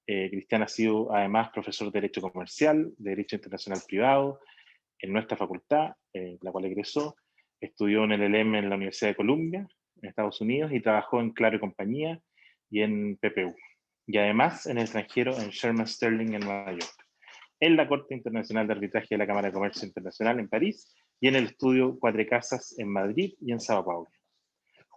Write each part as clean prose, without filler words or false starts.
Cristian ha sido además profesor de Derecho Comercial, de Derecho Internacional Privado en nuestra facultad, la cual egresó. Estudió en el LLM en la Universidad de Columbia, en Estados Unidos, y trabajó en Claro y Compañía y en PPU. Y además en el extranjero en Sherman Sterling en Nueva York, en la Corte Internacional de Arbitraje de la Cámara de Comercio Internacional en París y en el estudio Cuatro Casas en Madrid y en Sao Paulo.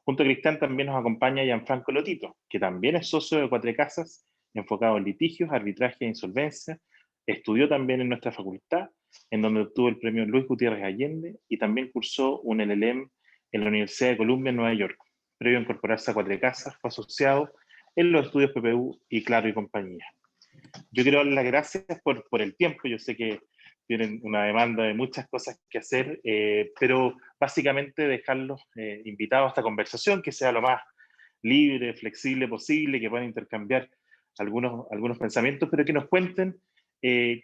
Junto a Cristian también nos acompaña Gianfranco Lotito, que también es socio de Cuatro Casas, enfocado en litigios, arbitraje e insolvencia. Estudió también en nuestra facultad, en donde obtuvo el premio Luis Gutiérrez Allende, y también cursó un LLM en la Universidad de Columbia en Nueva York. Previo a incorporarse a Cuatro Casas, fue asociado en los estudios PPU y Claro y Compañía. Yo quiero darles las gracias por el tiempo. Yo sé que tienen una demanda de muchas cosas que hacer, pero básicamente dejarlos invitados a esta conversación, que sea lo más libre, flexible posible, que puedan intercambiar algunos pensamientos, pero que nos cuenten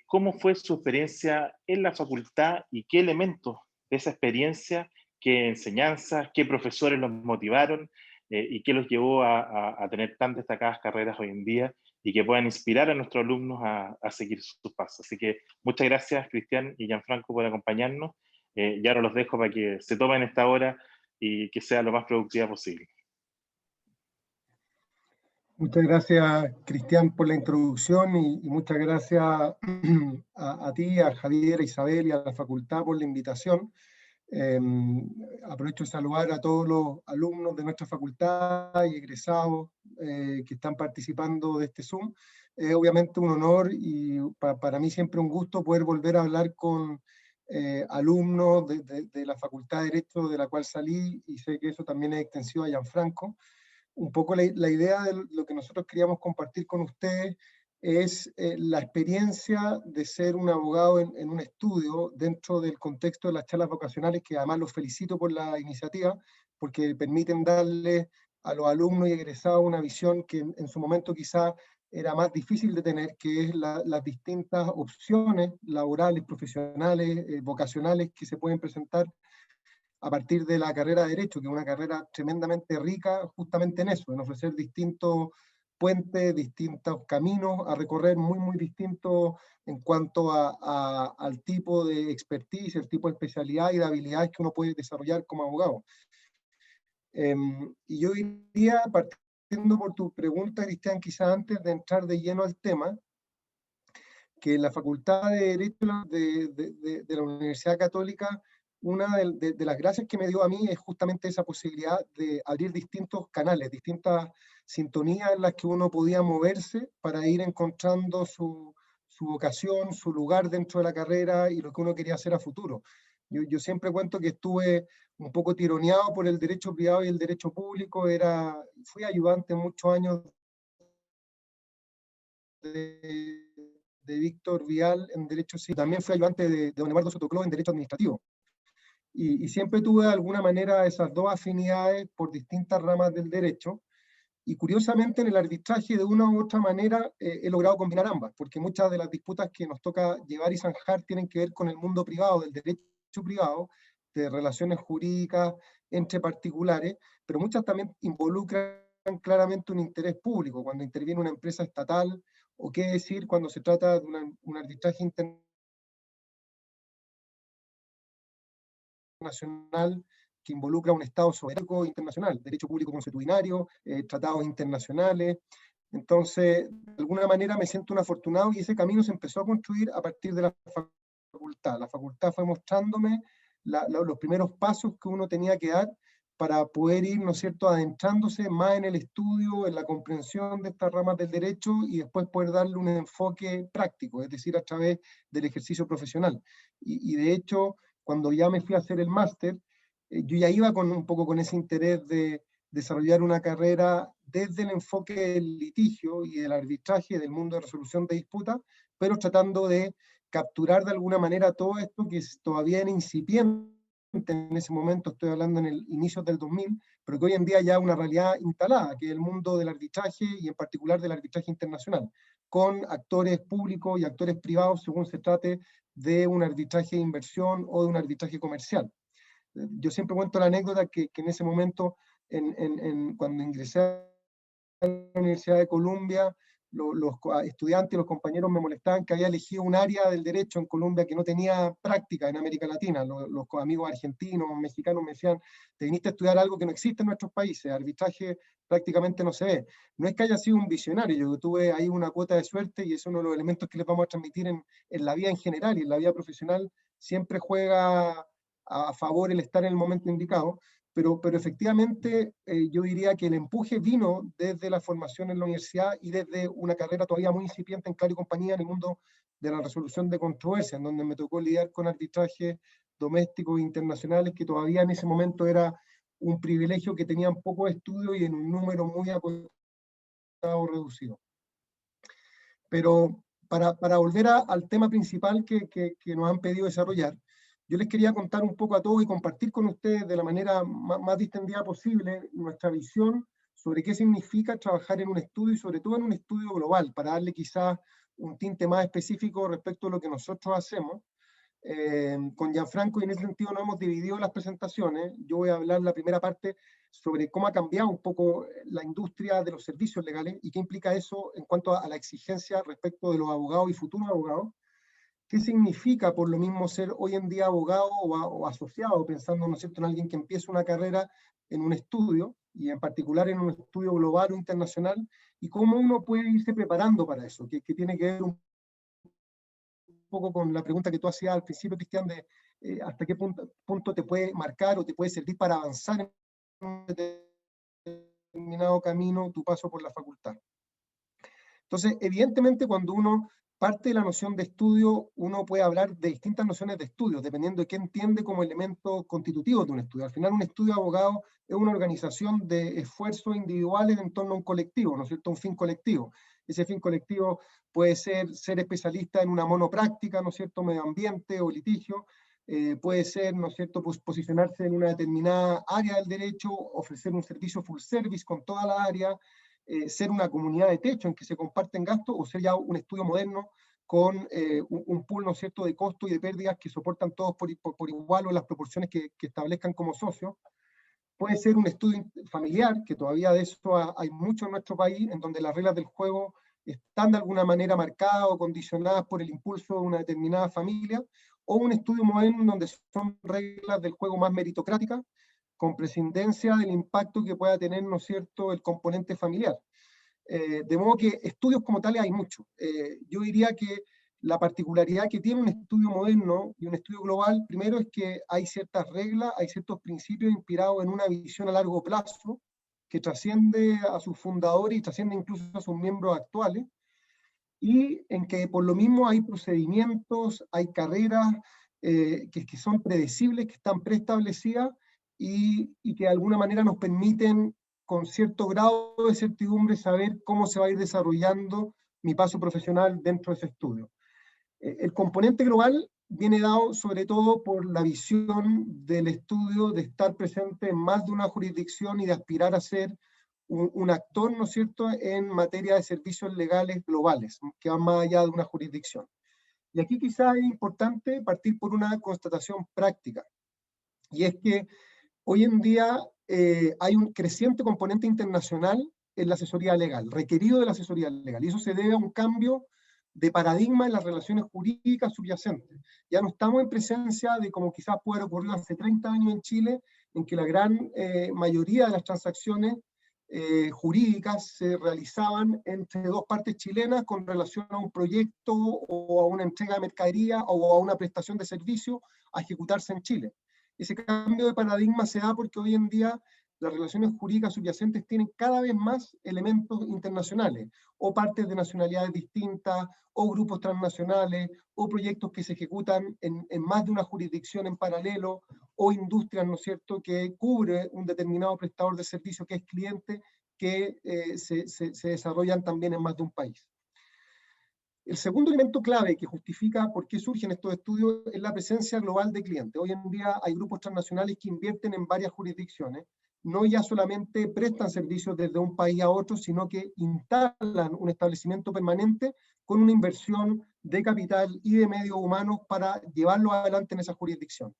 cómo fue su experiencia en la facultad y qué elementos de esa experiencia, qué enseñanzas, qué profesores los motivaron y qué los llevó a tener tan destacadas carreras hoy en día y que puedan inspirar a nuestros alumnos a seguir sus pasos. Así que muchas gracias, Cristian y Gianfranco, por acompañarnos. Y ahora los dejo para que se tomen esta hora y que sea lo más productiva posible. Muchas gracias, Cristian, por la introducción y muchas gracias a ti, a Javier, a Isabel y a la facultad por la invitación. Aprovecho de saludar a todos los alumnos de nuestra facultad y egresados que están participando de este Zoom. Es obviamente un honor y para mí siempre un gusto poder volver a hablar con alumnos de la Facultad de Derecho de la cual salí, y sé que eso también es extensivo a Gianfranco. Un poco la idea de lo que nosotros queríamos compartir con ustedes es la experiencia de ser un abogado en un estudio dentro del contexto de las charlas vocacionales, que además los felicito por la iniciativa, porque permiten darle a los alumnos y egresados una visión que en su momento quizá era más difícil de tener, que es las distintas opciones laborales, profesionales, vocacionales que se pueden presentar a partir de la carrera de Derecho, que es una carrera tremendamente rica justamente en eso, en ofrecer distintos puentes, distintos caminos a recorrer muy distintos en cuanto al tipo de expertise, el tipo de especialidad y de habilidades que uno puede desarrollar como abogado. Y yo diría, partiendo por tu pregunta, Cristian, quizás antes de entrar de lleno al tema, que en la Facultad de Derecho de la Universidad Católica, una de las gracias que me dio a mí es justamente esa posibilidad de abrir distintos canales, distintas sintonías en las que uno podía moverse para ir encontrando su vocación, su lugar dentro de la carrera y lo que uno quería hacer a futuro. Yo siempre cuento que estuve un poco tironeado por el derecho privado y el derecho público. Fui ayudante muchos años de Víctor Vial en Derecho Civil. También fui ayudante de don Eduardo Sotocló en Derecho Administrativo. Y siempre tuve de alguna manera esas dos afinidades por distintas ramas del derecho. Y curiosamente en el arbitraje de una u otra manera he logrado combinar ambas, porque muchas de las disputas que nos toca llevar y zanjar tienen que ver con el mundo privado, del derecho privado, de relaciones jurídicas entre particulares, pero muchas también involucran claramente un interés público, cuando interviene una empresa estatal, o qué decir cuando se trata de un arbitraje internacional que involucra a un Estado soberano internacional, derecho público consuetudinario, tratados internacionales. Entonces, de alguna manera me siento un afortunado y ese camino se empezó a construir a partir de la facultad. La facultad fue mostrándome los primeros pasos que uno tenía que dar para poder ir, ¿no es cierto?, adentrándose más en el estudio, en la comprensión de estas ramas del derecho y después poder darle un enfoque práctico, es decir, a través del ejercicio profesional. Y de hecho, cuando ya me fui a hacer el máster, yo ya iba un poco con ese interés de desarrollar una carrera desde el enfoque del litigio y del arbitraje, del mundo de resolución de disputas, pero tratando de capturar de alguna manera todo esto que todavía era incipiente en ese momento, estoy hablando en el inicio del 2000, pero que hoy en día ya es una realidad instalada, que es el mundo del arbitraje y en particular del arbitraje internacional, con actores públicos y actores privados según se trate de un arbitraje de inversión o de un arbitraje comercial. Yo siempre cuento la anécdota que en ese momento, cuando ingresé a la Universidad de Columbia, estudiantes, los compañeros me molestaban que había elegido un área del derecho en Colombia que no tenía práctica en América Latina. Los amigos argentinos, mexicanos me decían, te viniste a estudiar algo que no existe en nuestros países, arbitraje prácticamente no se ve. No es que haya sido un visionario, yo tuve ahí una cuota de suerte y es uno de los elementos que les vamos a transmitir en la vida en general y en la vida profesional, siempre juega a favor el estar en el momento indicado. Pero efectivamente yo diría que el empuje vino desde la formación en la universidad y desde una carrera todavía muy incipiente en Claro y Compañía en el mundo de la resolución de controversias, en donde me tocó lidiar con arbitrajes domésticos e internacionales, que todavía en ese momento era un privilegio que tenían poco estudio y en un número muy acotado reducido. Pero para volver al tema principal que nos han pedido desarrollar, yo les quería contar un poco a todos y compartir con ustedes de la manera más distendida posible nuestra visión sobre qué significa trabajar en un estudio y sobre todo en un estudio global, para darle quizás un tinte más específico respecto a lo que nosotros hacemos. Con Gianfranco, y en ese sentido nos hemos dividido las presentaciones. Yo voy a hablar la primera parte sobre cómo ha cambiado un poco la industria de los servicios legales y qué implica eso en cuanto a la exigencia respecto de los abogados y futuros abogados. ¿Qué significa por lo mismo ser hoy en día abogado o asociado, pensando, ¿no es cierto?, en alguien que empieza una carrera en un estudio, y en particular en un estudio global o internacional, y cómo uno puede irse preparando para eso, que tiene que ver un poco con la pregunta que tú hacías al principio, Cristian, de hasta qué punto te puede marcar o te puede servir para avanzar en un determinado camino tu paso por la facultad. Entonces, evidentemente, cuando uno parte de la noción de estudio, uno puede hablar de distintas nociones de estudio, dependiendo de qué entiende como elementos constitutivos de un estudio. Al final, un estudio de abogado es una organización de esfuerzos individuales en torno a un colectivo, ¿no es cierto?, un fin colectivo. Ese fin colectivo puede ser especialista en una monopráctica, ¿no es cierto?, medio ambiente o litigio, puede ser, ¿no es cierto?, pues posicionarse en una determinada área del derecho, ofrecer un servicio full service con toda la área, ser una comunidad de techo en que se comparten gastos, o ser ya un estudio moderno con un pool, ¿no es cierto?, de costos y de pérdidas que soportan todos por igual o en las proporciones que establezcan como socios. Puede ser un estudio familiar, que todavía de eso hay mucho en nuestro país, en donde las reglas del juego están de alguna manera marcadas o condicionadas por el impulso de una determinada familia, o un estudio moderno donde son reglas del juego más meritocráticas, con prescindencia del impacto que pueda tener, ¿no es cierto?, el componente familiar. De modo que estudios como tales hay muchos. Yo diría que la particularidad que tiene un estudio moderno y un estudio global, primero es que hay ciertas reglas, hay ciertos principios inspirados en una visión a largo plazo que trasciende a sus fundadores y trasciende incluso a sus miembros actuales, y en que por lo mismo hay procedimientos, hay carreras que son predecibles, que están preestablecidas y que de alguna manera nos permiten con cierto grado de certidumbre saber cómo se va a ir desarrollando mi paso profesional dentro de ese estudio. El componente global viene dado sobre todo por la visión del estudio de estar presente en más de una jurisdicción y de aspirar a ser un actor, ¿no es cierto?, en materia de servicios legales globales, que van más allá de una jurisdicción. Y aquí quizás es importante partir por una constatación práctica, y es que hoy en día hay un creciente componente internacional en la asesoría legal, requerido de la asesoría legal, y eso se debe a un cambio de paradigma en las relaciones jurídicas subyacentes. Ya no estamos en presencia de, como quizás puede ocurrir hace 30 años en Chile, en que la gran mayoría de las transacciones jurídicas se realizaban entre dos partes chilenas con relación a un proyecto o a una entrega de mercadería o a una prestación de servicio a ejecutarse en Chile. Ese cambio de paradigma se da porque hoy en día las relaciones jurídicas subyacentes tienen cada vez más elementos internacionales, o partes de nacionalidades distintas, o grupos transnacionales, o proyectos que se ejecutan en más de una jurisdicción en paralelo, o industrias, ¿no es cierto?, que cubre un determinado prestador de servicio que es cliente, que se desarrollan también en más de un país. El segundo elemento clave que justifica por qué surgen estos estudios es la presencia global de clientes. Hoy en día hay grupos transnacionales que invierten en varias jurisdicciones, no ya solamente prestan servicios desde un país a otro, sino que instalan un establecimiento permanente con una inversión de capital y de medios humanos para llevarlo adelante en esa jurisdicción.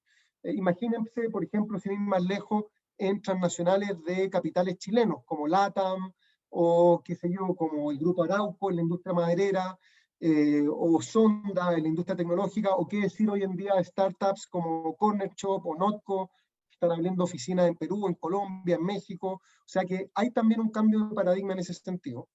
Imagínense, por ejemplo, sin ir más lejos, en transnacionales de capitales chilenos, como LATAM, o qué sé yo, como el Grupo Arauco en la industria maderera, o Sonda en la industria tecnológica, o qué decir hoy en día de startups como Corner Shop o Notco, que están abriendo oficinas en Perú, en Colombia, en México. O sea que hay también un cambio de paradigma en ese sentido.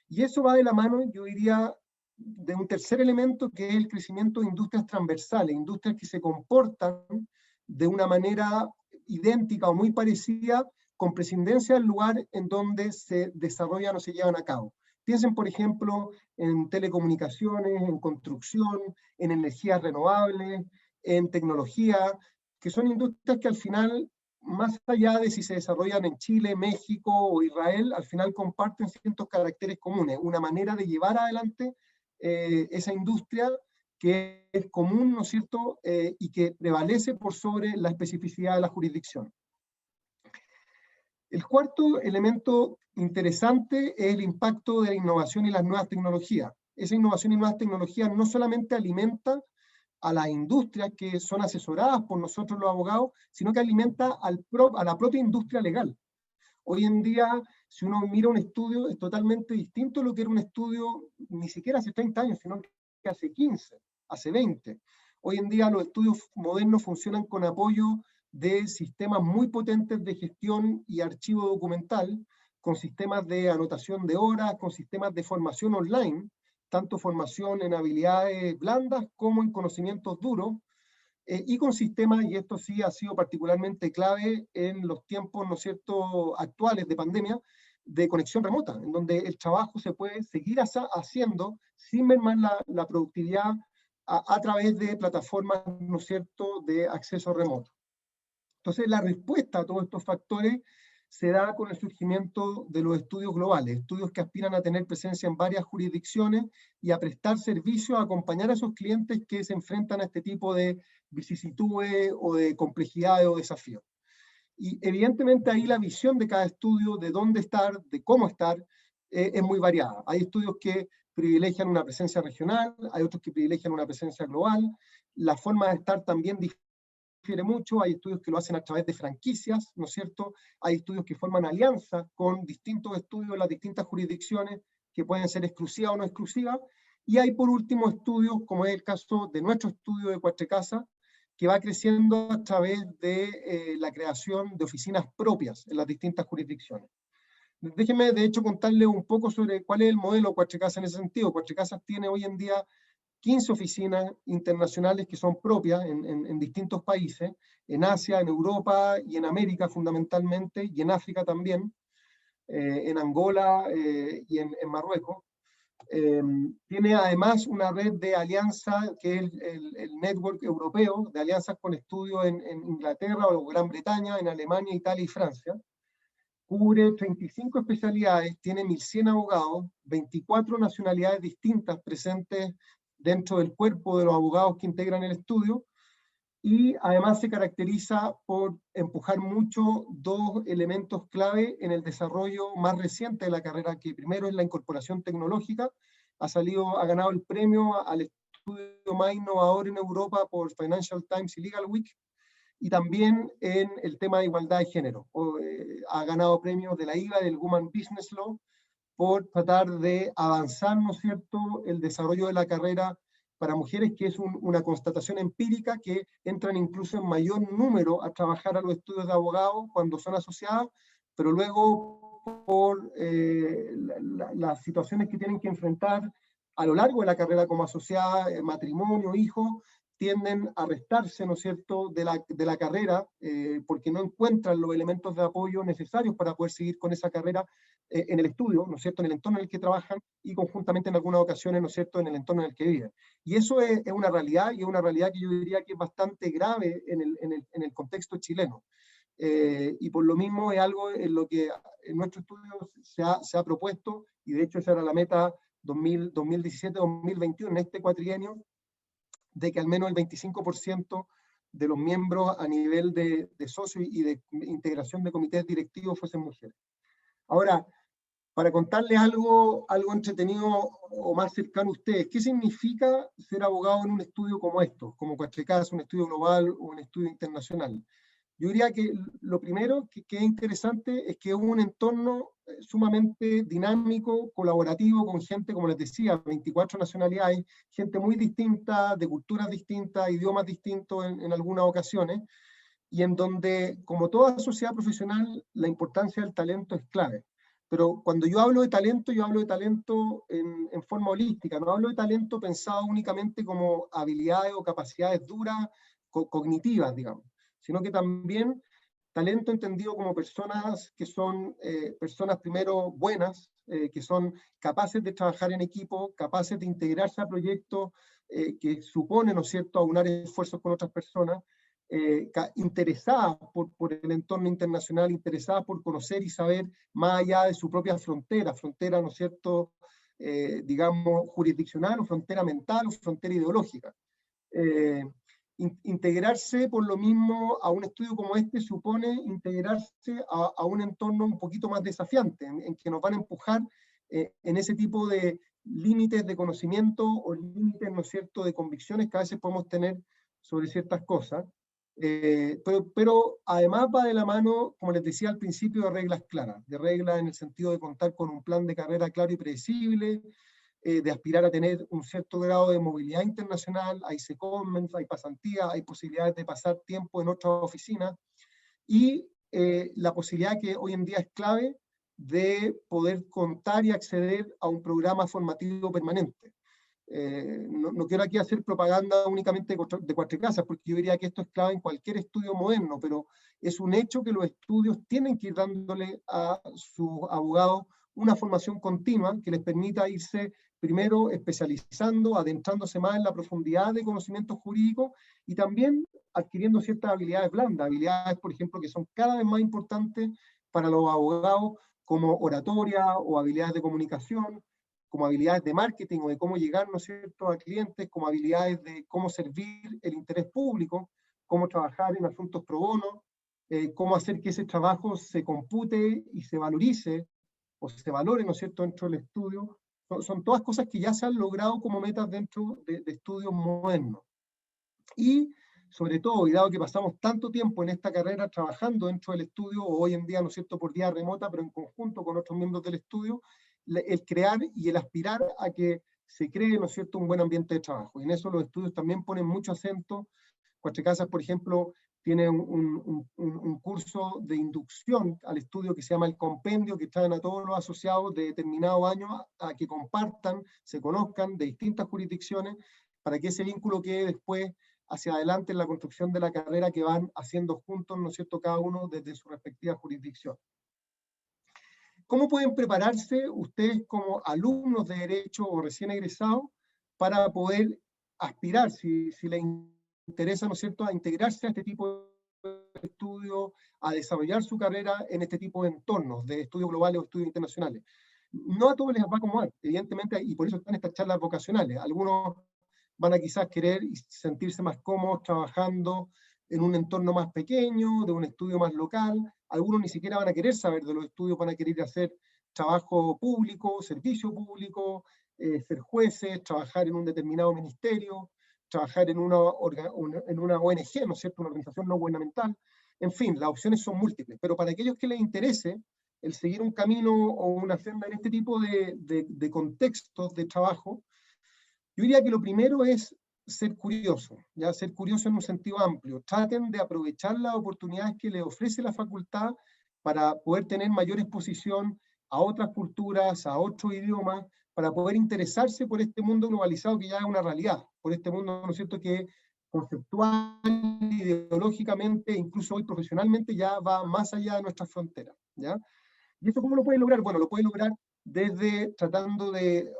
Y eso va de la mano, yo diría, de un tercer elemento, que es el crecimiento de industrias transversales, industrias que se comportan de una manera idéntica o muy parecida, con prescindencia del lugar en donde se desarrollan o se llevan a cabo. Piensen, por ejemplo, en telecomunicaciones, en construcción, en energías renovables, en tecnología, que son industrias que al final, más allá de si se desarrollan en Chile, México o Israel, al final comparten ciertos caracteres comunes, una manera de llevar adelante esa industria que es común, ¿no es cierto?, y que prevalece por sobre la especificidad de la jurisdicción. El cuarto elemento interesante es el impacto de la innovación y las nuevas tecnologías. Esa innovación y nuevas tecnologías no solamente alimenta a las industrias que son asesoradas por nosotros los abogados, sino que alimenta a la propia industria legal. Hoy en día, si uno mira un estudio, es totalmente distinto a lo que era un estudio ni siquiera hace 30 años, sino que hace 15, hace 20. Hoy en día los estudios modernos funcionan con apoyo de sistemas muy potentes de gestión y archivo documental, con sistemas de anotación de horas, con sistemas de formación online, tanto formación en habilidades blandas como en conocimientos duros, y con sistemas, y esto sí ha sido particularmente clave en los tiempos, ¿no es cierto?, actuales de pandemia, de conexión remota, en donde el trabajo se puede seguir haciendo sin mermar la productividad a través de plataformas, ¿no es cierto?, de acceso remoto. Entonces, la respuesta a todos estos factores se da con el surgimiento de los estudios globales, estudios que aspiran a tener presencia en varias jurisdicciones y a prestar servicio, a acompañar a esos clientes que se enfrentan a este tipo de vicisitudes o de complejidades o desafíos. Y evidentemente ahí la visión de cada estudio, de dónde estar, de cómo estar, es muy variada. Hay estudios que privilegian una presencia regional, hay otros que privilegian una presencia global. La forma de estar también difiere mucho, hay estudios que lo hacen a través de franquicias, ¿no es cierto? Hay estudios que forman alianzas con distintos estudios en las distintas jurisdicciones, que pueden ser exclusivas o no exclusivas, y hay por último estudios, como es el caso de nuestro estudio de Cuatrecasa, que va creciendo a través de la creación de oficinas propias en las distintas jurisdicciones. Déjenme, de hecho, contarles un poco sobre cuál es el modelo Cuatrecasa en ese sentido. Cuatrecasa tiene hoy en día 15 oficinas internacionales que son propias en distintos países, en Asia, en Europa y en América fundamentalmente, y en África también, en Angola y en Marruecos. Tiene además una red de alianza, que es el network europeo, de alianzas con estudios en Inglaterra o Gran Bretaña, en Alemania, Italia y Francia. Cubre 35 especialidades, tiene 1.100 abogados, 24 nacionalidades distintas presentes dentro del cuerpo de los abogados que integran el estudio, y además se caracteriza por empujar mucho dos elementos clave en el desarrollo más reciente de la carrera, que primero es la incorporación tecnológica. Ha ganado el premio al estudio más innovador en Europa por Financial Times y Legal Week, y también en el tema de igualdad de género. Ha ganado premios de la IVA, del Women Business Law, por tratar de avanzar, ¿no es cierto?, el desarrollo de la carrera para mujeres, que es una constatación empírica, que entran incluso en mayor número a trabajar a los estudios de abogado cuando son asociadas, pero luego por las situaciones que tienen que enfrentar a lo largo de la carrera como asociada, matrimonio, hijos, tienden a restarse, ¿no es cierto?, de la carrera, porque no encuentran los elementos de apoyo necesarios para poder seguir con esa carrera en el estudio, ¿no es cierto?, en el entorno en el que trabajan, y conjuntamente en algunas ocasiones, ¿no es cierto?, en el entorno en el que viven. Y eso es una realidad, y es una realidad que yo diría que es bastante grave en el contexto chileno. Y por lo mismo es algo en lo que en nuestro estudio se ha propuesto, y de hecho esa era la meta 2017-2021, en este cuatrienio, de que al menos el 25% de los miembros a nivel de socios y de integración de comités directivos fuesen mujeres. Ahora, para contarles algo entretenido o más cercano a ustedes, ¿qué significa ser abogado en un estudio como estos, como Cuatrecasa, un estudio global o un estudio internacional? Yo diría que lo primero que es interesante es que es un entorno sumamente dinámico, colaborativo, con gente, como les decía, 24 nacionalidades, gente muy distinta, de culturas distintas, idiomas distintos en algunas ocasiones, y en donde, como toda sociedad profesional, la importancia del talento es clave. Pero cuando yo hablo de talento en forma holística, no hablo de talento pensado únicamente como habilidades o capacidades duras, cognitivas, digamos, sino que también talento entendido como personas que son personas primero buenas, que son capaces de trabajar en equipo, capaces de integrarse a proyectos que suponen, ¿no es cierto?, aunar esfuerzos con otras personas, interesadas por el entorno internacional, interesadas por conocer y saber más allá de su propia frontera, ¿no es cierto?, digamos, jurisdiccional, o frontera mental, o frontera ideológica. Integrarse por lo mismo a un estudio como este supone integrarse a un entorno un poquito más desafiante, en que nos van a empujar en ese tipo de límites de conocimiento o límites, ¿no es cierto?, de convicciones que a veces podemos tener sobre ciertas cosas. Pero además va de la mano, como les decía al principio, de reglas claras, de reglas en el sentido de contar con un plan de carrera claro y predecible, de aspirar a tener un cierto grado de movilidad internacional, hay secondments, hay pasantías, hay posibilidades de pasar tiempo en otras oficinas, y la posibilidad que hoy en día es clave de poder contar y acceder a un programa formativo permanente. No quiero aquí hacer propaganda únicamente de Cuatro Casas, porque yo diría que esto es clave en cualquier estudio moderno, pero es un hecho que los estudios tienen que ir dándole a sus abogados una formación continua que les permita irse primero especializando, adentrándose más en la profundidad de conocimientos jurídicos y también adquiriendo ciertas habilidades blandas, habilidades, por ejemplo, que son cada vez más importantes para los abogados, como oratoria o habilidades de comunicación, como habilidades de marketing o de cómo llegar, ¿no es cierto?, a clientes, como habilidades de cómo servir el interés público, cómo trabajar en asuntos pro bono, cómo hacer que ese trabajo se compute y se valorice, o se valore, ¿no es cierto?, dentro del estudio. Son todas cosas que ya se han logrado como metas dentro de estudios modernos. Y sobre todo, y dado que pasamos tanto tiempo en esta carrera trabajando dentro del estudio, o hoy en día, ¿no es cierto?, por vía remota, pero en conjunto con otros miembros del estudio, el crear y el aspirar a que se cree, ¿no es cierto?, un buen ambiente de trabajo. Y en eso los estudios también ponen mucho acento. Cuatro Casas, por ejemplo, tiene un curso de inducción al estudio que se llama el compendio, que traen a todos los asociados de determinado año a que compartan, se conozcan de distintas jurisdicciones, para que ese vínculo quede después hacia adelante en la construcción de la carrera que van haciendo juntos, ¿no es cierto?, cada uno desde su respectiva jurisdicción. ¿Cómo pueden prepararse ustedes como alumnos de Derecho o recién egresados para poder aspirar, si les interesa, ¿no es cierto?, a integrarse a este tipo de estudios, a desarrollar su carrera en este tipo de entornos, de estudios globales o estudios internacionales? No a todos les va a acomodar, evidentemente, y por eso están estas charlas vocacionales. Algunos van a quizás querer y sentirse más cómodos trabajando en un entorno más pequeño, de un estudio más local. Algunos ni siquiera van a querer saber de los estudios, van a querer hacer trabajo público, servicio público, ser jueces, trabajar en un determinado ministerio, trabajar en una ONG, ¿no es cierto?, una organización no gubernamental. En fin, las opciones son múltiples, pero para aquellos que les interese el seguir un camino o una senda en este tipo de contextos de trabajo, yo diría que lo primero es ser curioso, ya ser curioso en un sentido amplio. Traten de aprovechar las oportunidades que les ofrece la facultad para poder tener mayor exposición a otras culturas, a otros idiomas, para poder interesarse por este mundo globalizado que ya es una realidad, por este mundo, ¿no es cierto?, que conceptual, ideológicamente, incluso hoy profesionalmente, ya va más allá de nuestras fronteras, ¿ya? ¿Y esto cómo lo pueden lograr? Bueno, lo pueden lograr desde tratando de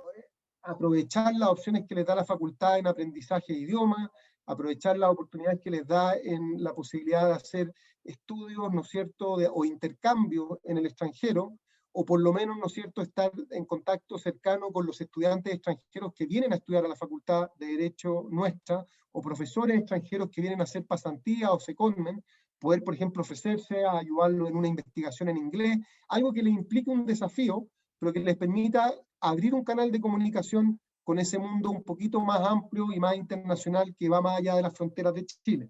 aprovechar las opciones que les da la facultad en aprendizaje de idiomas, aprovechar las oportunidades que les da en la posibilidad de hacer estudios, ¿no es cierto?, o intercambios en el extranjero, o por lo menos, ¿no es cierto?, estar en contacto cercano con los estudiantes extranjeros que vienen a estudiar a la Facultad de Derecho nuestra, o profesores extranjeros que vienen a hacer pasantía o secondment, poder, por ejemplo, ofrecerse a ayudarlo en una investigación en inglés, algo que les implique un desafío, pero que les permita abrir un canal de comunicación con ese mundo un poquito más amplio y más internacional que va más allá de las fronteras de Chile.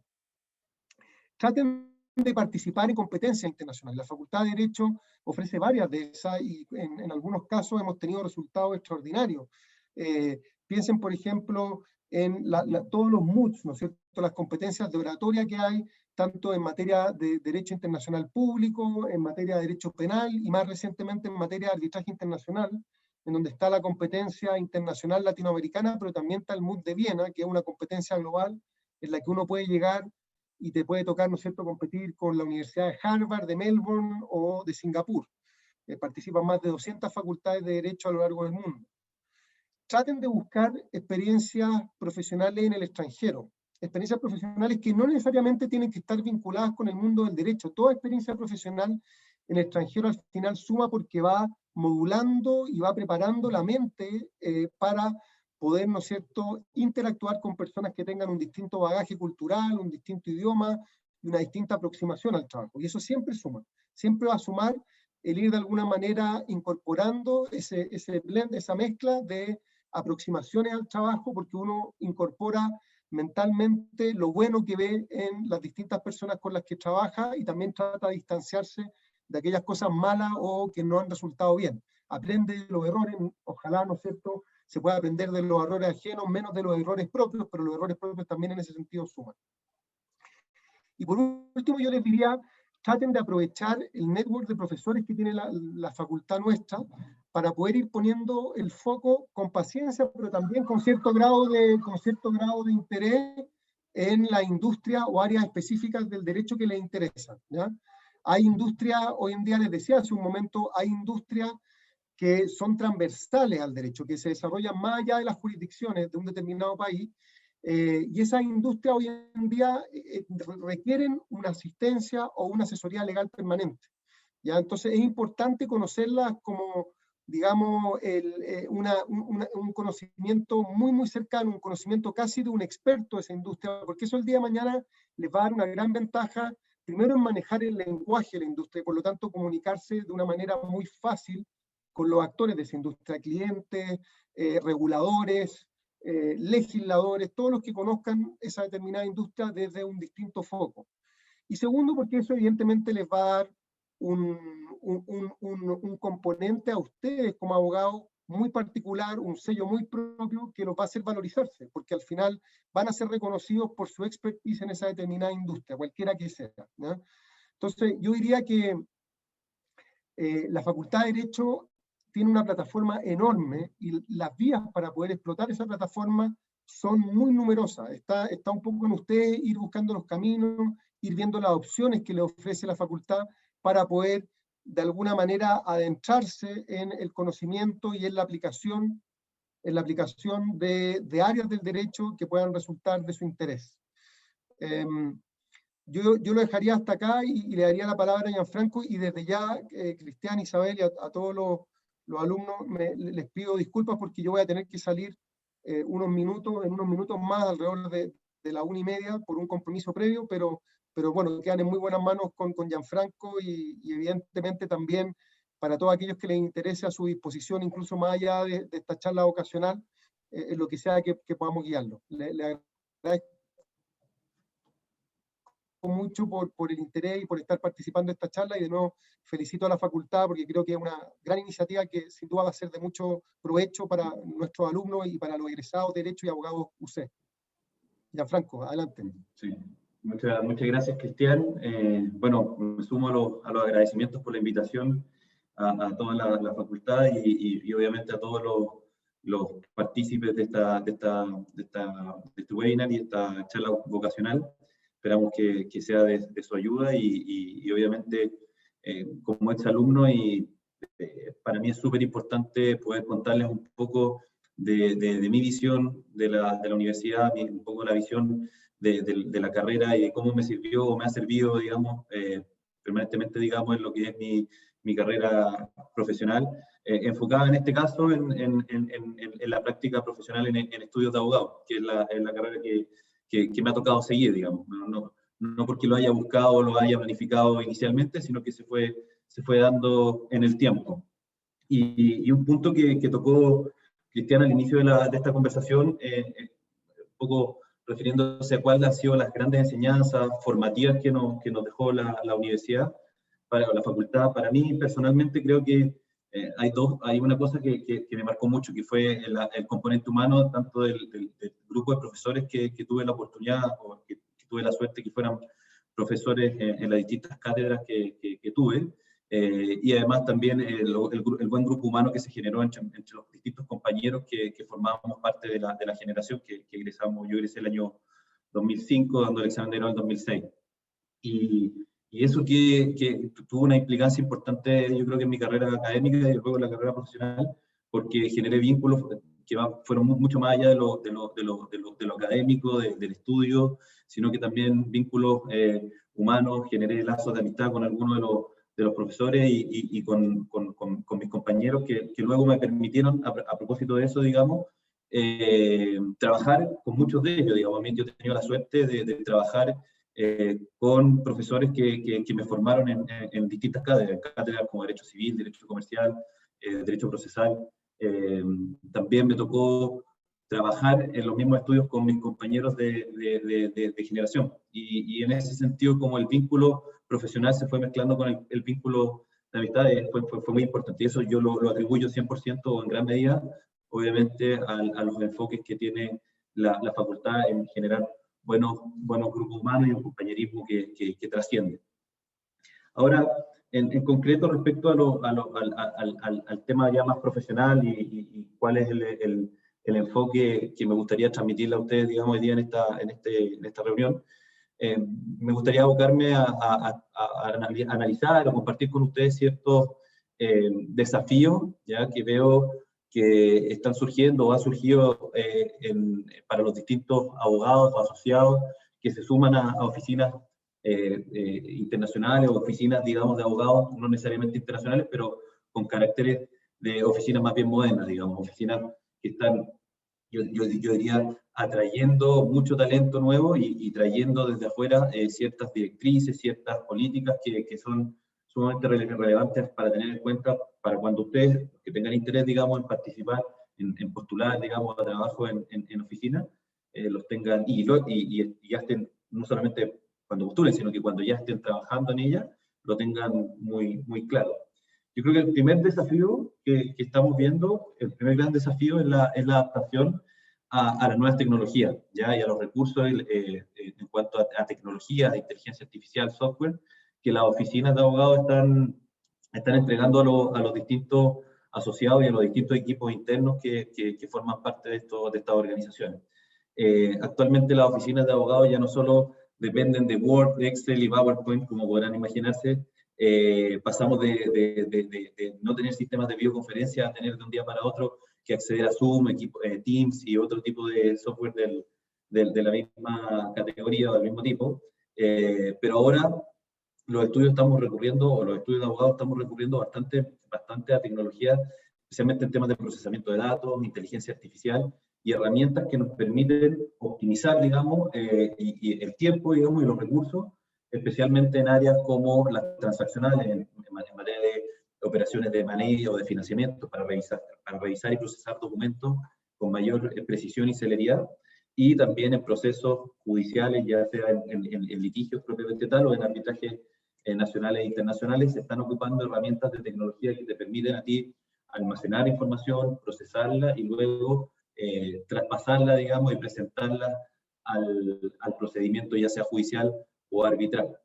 Traten de participar en competencias internacionales. La Facultad de Derecho ofrece varias de esas y en algunos casos hemos tenido resultados extraordinarios. Piensen, por ejemplo, en todos los MOOCs, ¿no es cierto?, las competencias de oratoria que hay, tanto en materia de derecho internacional público, en materia de derecho penal y más recientemente en materia de arbitraje internacional, en donde está la competencia internacional latinoamericana, pero también está el MOOC de Viena, que es una competencia global en la que uno puede llegar y te puede tocar, ¿no es cierto?, competir con la Universidad de Harvard, de Melbourne o de Singapur. Participan más de 200 facultades de derecho a lo largo del mundo. Traten de buscar experiencias profesionales en el extranjero, experiencias profesionales que no necesariamente tienen que estar vinculadas con el mundo del derecho. Toda experiencia profesional en el extranjero al final suma porque va modulando y va preparando la mente para poder, ¿no es cierto?, interactuar con personas que tengan un distinto bagaje cultural, un distinto idioma y una distinta aproximación al trabajo. Y eso siempre suma, siempre va a sumar el ir de alguna manera incorporando ese blend, esa mezcla de aproximaciones al trabajo, porque uno incorpora mentalmente lo bueno que ve en las distintas personas con las que trabaja y también trata de distanciarse de aquellas cosas malas o que no han resultado bien. Aprende de los errores, ojalá, ¿no es cierto?, se puede aprender de los errores ajenos, menos de los errores propios, pero los errores propios también en ese sentido suman. Y por último yo les diría, traten de aprovechar el network de profesores que tiene la facultad nuestra para poder ir poniendo el foco con paciencia, pero también con cierto grado de interés en la industria o áreas específicas del derecho que les interesan, ¿ya? Hay industrias, hoy en día les decía hace un momento, hay industrias que son transversales al derecho, que se desarrollan más allá de las jurisdicciones de un determinado país, y esas industrias hoy en día requieren una asistencia o una asesoría legal permanente, ¿ya? Entonces es importante conocerlas como, digamos, un conocimiento muy, muy cercano, un conocimiento casi de un experto de esa industria, porque eso el día de mañana les va a dar una gran ventaja, primero en manejar el lenguaje de la industria, y por lo tanto comunicarse de una manera muy fácil con los actores de esa industria, clientes, reguladores, legisladores, todos los que conozcan esa determinada industria desde un distinto foco. Y segundo, porque eso evidentemente les va a dar un componente a ustedes como abogados muy particular, un sello muy propio que los va a hacer valorizarse, porque al final van a ser reconocidos por su expertise en esa determinada industria, cualquiera que sea, ¿no? Entonces, yo diría que la Facultad de Derecho tiene una plataforma enorme y las vías para poder explotar esa plataforma son muy numerosas. Está un poco en ustedes ir buscando los caminos, ir viendo las opciones que le ofrece la facultad para poder de alguna manera adentrarse en el conocimiento y en la aplicación de áreas del derecho que puedan resultar de su interés. Yo lo dejaría hasta acá y le daría la palabra a Gianfranco, y desde ya, Cristian, Isabel y a todos los alumnos les pido disculpas porque yo voy a tener que salir en unos minutos más, alrededor de la 1:30, por un compromiso previo, pero bueno, quedan en muy buenas manos con Gianfranco y evidentemente también para todos aquellos que les interese a su disposición, incluso más allá de esta charla ocasional, en lo que sea que podamos guiarlo. Le agradezco mucho por el interés y por estar participando en esta charla, y de nuevo felicito a la facultad porque creo que es una gran iniciativa que sin duda va a ser de mucho provecho para nuestros alumnos y para los egresados de Derecho y abogados UC. Gianfranco, adelante. Sí. Muchas gracias, Cristian. Bueno, me sumo a los agradecimientos por la invitación a toda la facultad y obviamente a todos los partícipes de este webinar y esta charla vocacional. Esperamos que sea de su ayuda y obviamente como exalumno para mí es súper importante poder contarles un poco de mi visión de la universidad, un poco la visión de la carrera y de cómo me sirvió o me ha servido, digamos, permanentemente, digamos, en lo que es mi carrera profesional, enfocada en este caso en la práctica profesional en estudios de abogado, que es la carrera que me ha tocado seguir, digamos, no porque lo haya buscado o lo haya planificado inicialmente, sino que se fue dando en el tiempo. Y un punto que tocó Cristian al inicio de esta conversación, un poco refiriéndose a cuáles han sido las grandes enseñanzas formativas que nos dejó la universidad, para la facultad. Para mí, personalmente, creo que hay una cosa que me marcó mucho, que fue el componente humano, tanto del grupo de profesores que tuve la oportunidad, o que tuve la suerte que fueran profesores en las distintas cátedras que tuve, y además también el buen grupo humano que se generó entre los distintos compañeros que formábamos parte de la generación que egresamos. Yo egresé el año 2005, dando el examen de grado en 2006. Y eso que tuvo una implicancia importante, yo creo que en mi carrera académica y luego en la carrera profesional, porque generé vínculos que fueron mucho más allá de lo académico, del estudio, sino que también vínculos humanos. Generé lazos de amistad con algunos de los profesores y con mis compañeros que luego me permitieron, a propósito de eso, digamos, trabajar con muchos de ellos. Digamos, yo he tenido la suerte de trabajar con profesores que me formaron en distintas cátedras como Derecho Civil, Derecho Comercial, Derecho Procesal. También me tocó trabajar en los mismos estudios con mis compañeros de generación. Y en ese sentido, como el vínculo profesional se fue mezclando con el vínculo de amistad, fue muy importante. Y eso yo lo atribuyo 100% o en gran medida, obviamente, a los enfoques que tiene la facultad en generar buenos grupos humanos y un compañerismo que trasciende. Ahora, en concreto, respecto al tema ya más profesional y cuál es el enfoque que me gustaría transmitirle a ustedes, digamos, hoy día en esta reunión, me gustaría abocarme a analizar o compartir con ustedes ciertos desafíos, ya que veo que están surgiendo o han surgido para los distintos abogados o asociados que se suman a oficinas internacionales o oficinas, digamos, de abogados, no necesariamente internacionales, pero con caracteres de oficinas más bien modernas, digamos, oficinas que están, yo diría, atrayendo mucho talento nuevo y trayendo desde afuera ciertas directrices, ciertas políticas que son sumamente relevantes para tener en cuenta para cuando ustedes que tengan interés, digamos, en participar, en postular, digamos, a trabajo en oficina, los tengan y ya estén, no solamente cuando postulen, sino que cuando ya estén trabajando en ella, lo tengan muy, muy claro. Yo creo que el primer desafío que estamos viendo, el primer gran desafío es la adaptación a las nuevas tecnologías, ¿ya? Y a los recursos en cuanto a tecnologías de inteligencia artificial, software, que las oficinas de abogados están entregando a los distintos asociados y a los distintos equipos internos que forman parte de estas organizaciones. Actualmente las oficinas de abogados ya no solo dependen de Word, Excel y PowerPoint, como podrán imaginarse. Pasamos de no tener sistemas de videoconferencia a tener de un día para otro que acceder a Zoom, Teams y otro tipo de software de la misma categoría o del mismo tipo. Pero ahora los estudios estamos recurriendo, o los estudios de abogados estamos recurriendo bastante a tecnología, especialmente en temas de procesamiento de datos, inteligencia artificial y herramientas que nos permiten optimizar, digamos, y el tiempo, digamos, y los recursos, especialmente en áreas como las transaccionales, en materia de operaciones de manejo o de financiamiento, para revisar y procesar documentos con mayor precisión y celeridad, y también en procesos judiciales, ya sea en litigios propiamente tal o en arbitrajes nacionales e internacionales, se están ocupando herramientas de tecnología que te permiten a ti almacenar información, procesarla y luego traspasarla, digamos, y presentarla al procedimiento, ya sea judicial o arbitral.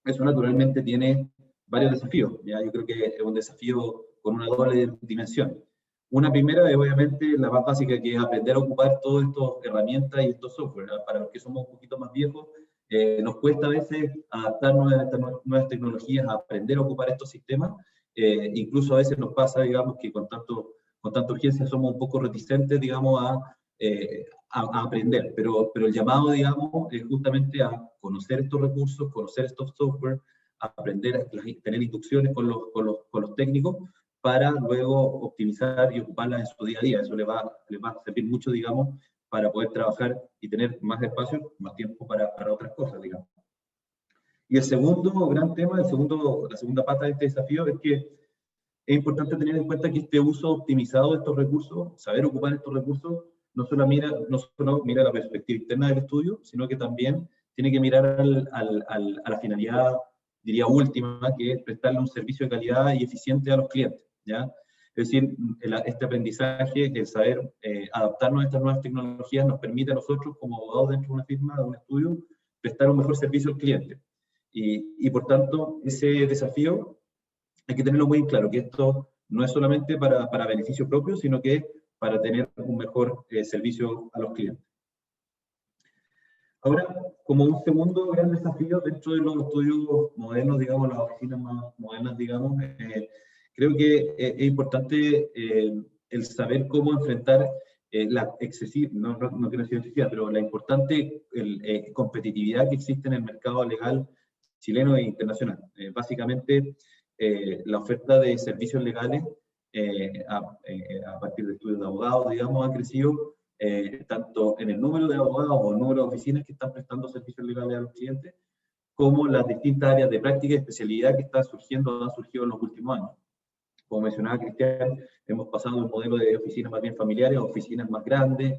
Eso naturalmente tiene varios desafíos, ¿ya? Yo creo que es un desafío con una doble dimensión. Una primera es obviamente la más básica, que es aprender a ocupar todas estas herramientas y estos software. Para los que somos un poquito más viejos, nos cuesta a veces adaptarnos a estas nuevas tecnologías, a aprender a ocupar estos sistemas. Incluso a veces nos pasa, digamos, que con tanta urgencia somos un poco reticentes, digamos, a aprender. Pero el llamado, digamos, es justamente a conocer estos recursos, conocer estos software, aprender a tener inducciones con los técnicos, para luego optimizar y ocuparlas en su día a día. Eso les va a servir mucho, digamos, para poder trabajar y tener más espacio, más tiempo para otras cosas, digamos. Y el segundo gran tema, la segunda pata de este desafío es que es importante tener en cuenta que este uso optimizado de estos recursos, saber ocupar estos recursos, no solo mira la perspectiva interna del estudio, sino que también tiene que mirar a la finalidad, diría última, que es prestarle un servicio de calidad y eficiente a los clientes, ¿ya? Es decir, este aprendizaje, el saber adaptarnos a estas nuevas tecnologías nos permite a nosotros, como abogados dentro de una firma, de un estudio, prestar un mejor servicio al cliente. Y por tanto, ese desafío hay que tenerlo muy claro, que esto no es solamente para beneficio propio, sino que para tener un mejor servicio a los clientes. Ahora, como un segundo gran desafío dentro de los estudios modernos, digamos, las oficinas más modernas, digamos, creo que es importante el saber cómo enfrentar la excesiva, no quiero decir excesiva, pero la importante competitividad que existe en el mercado legal chileno e internacional. Básicamente, la oferta de servicios legales a partir de estudios de abogados, digamos, ha crecido tanto en el número de abogados o el número de oficinas que están prestando servicios legales a los clientes, como las distintas áreas de práctica y especialidad que han surgido en los últimos años. Como mencionaba Cristian, hemos pasado de un modelo de oficinas más bien familiares a oficinas más grandes,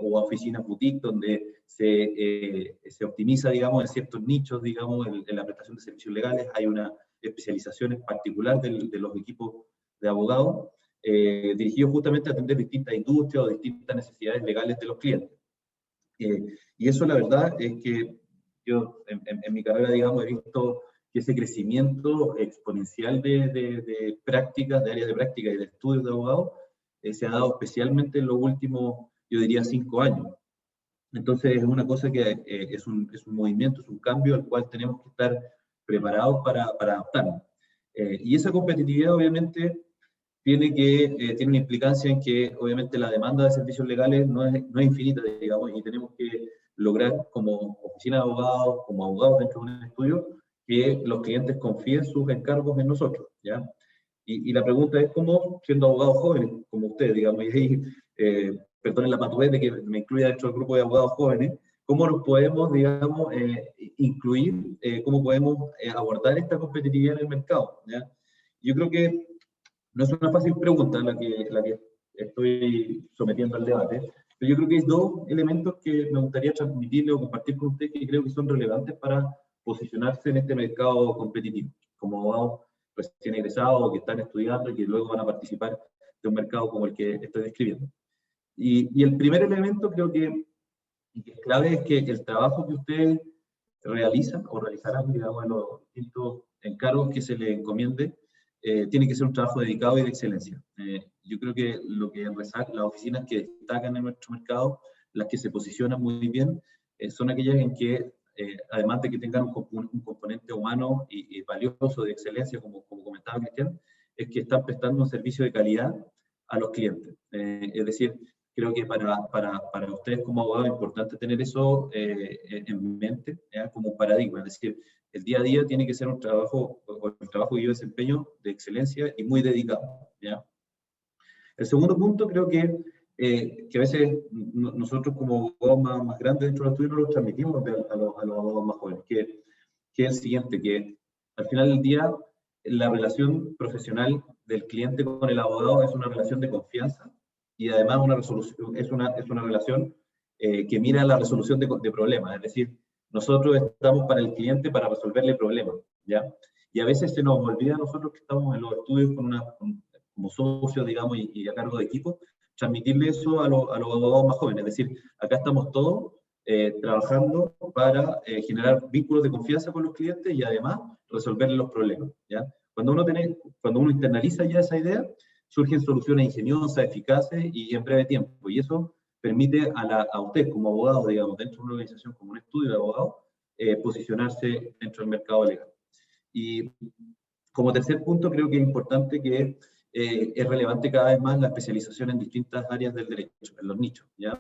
o a oficinas boutique, donde se optimiza, digamos, en ciertos nichos, digamos, en la prestación de servicios legales. Hay una especialización en particular de los equipos de abogados, dirigidos justamente a atender distintas industrias o distintas necesidades legales de los clientes. Y eso, la verdad, es que yo en mi carrera, digamos, he visto que ese crecimiento exponencial de prácticas, de áreas de práctica y de estudios de abogados, se ha dado especialmente en los últimos, yo diría, 5 años. Entonces es una cosa que es un movimiento, es un cambio al cual tenemos que estar preparados para adaptarnos. Y esa competitividad obviamente tiene una implicancia en que obviamente la demanda de servicios legales no es infinita, digamos, y tenemos que lograr como oficina de abogados, como abogados dentro de un estudio, que los clientes confíen sus encargos en nosotros, ¿ya? Y la pregunta es cómo, siendo abogados jóvenes, como ustedes, digamos, y ahí, perdonen la patudez de que me incluya dentro del grupo de abogados jóvenes, cómo nos podemos, digamos, incluir, cómo podemos abordar esta competitividad en el mercado, ¿ya? Yo creo que no es una fácil pregunta la que estoy sometiendo al debate, pero yo creo que hay 2 elementos que me gustaría transmitirle o compartir con ustedes que creo que son relevantes para posicionarse en este mercado competitivo, como abogados recién egresados o que están estudiando y que luego van a participar de un mercado como el que estoy describiendo. Y el primer elemento creo que es clave es que el trabajo que ustedes realizan o realizarán, digamos, en los distintos encargos que se les encomiende, tiene que ser un trabajo dedicado y de excelencia. Yo creo que las oficinas que destacan en nuestro mercado, las que se posicionan muy bien, son aquellas en que, además de que tengan un componente humano y valioso de excelencia, como comentaba Cristian, es que están prestando un servicio de calidad a los clientes. Es decir, creo que para ustedes como abogados es importante tener eso en mente, ¿ya? Como un paradigma. Es decir, el día a día tiene que ser un trabajo, o el trabajo que yo desempeño de excelencia y muy dedicado, ¿ya? El segundo punto creo que a veces nosotros como abogados más grandes dentro del estudio no lo transmitimos a los abogados más jóvenes, que es el siguiente, que al final del día la relación profesional del cliente con el abogado es una relación de confianza y además es una relación que mira la resolución de problemas, es decir, nosotros estamos para el cliente para resolverle problemas, ¿ya? Y a veces se nos olvida a nosotros que estamos en los estudios como socios, digamos, y a cargo de equipo, transmitirle eso a los abogados más jóvenes. Es decir, acá estamos todos trabajando para generar vínculos de confianza con los clientes y además resolverle los problemas, ¿ya? Cuando uno internaliza ya esa idea, surgen soluciones ingeniosas, eficaces y en breve tiempo. Y eso permite a usted como abogado, digamos, dentro de una organización como un estudio de abogados, posicionarse dentro del mercado legal. Y como tercer punto, creo que es importante que es relevante cada vez más la especialización en distintas áreas del derecho, en los nichos, ¿ya?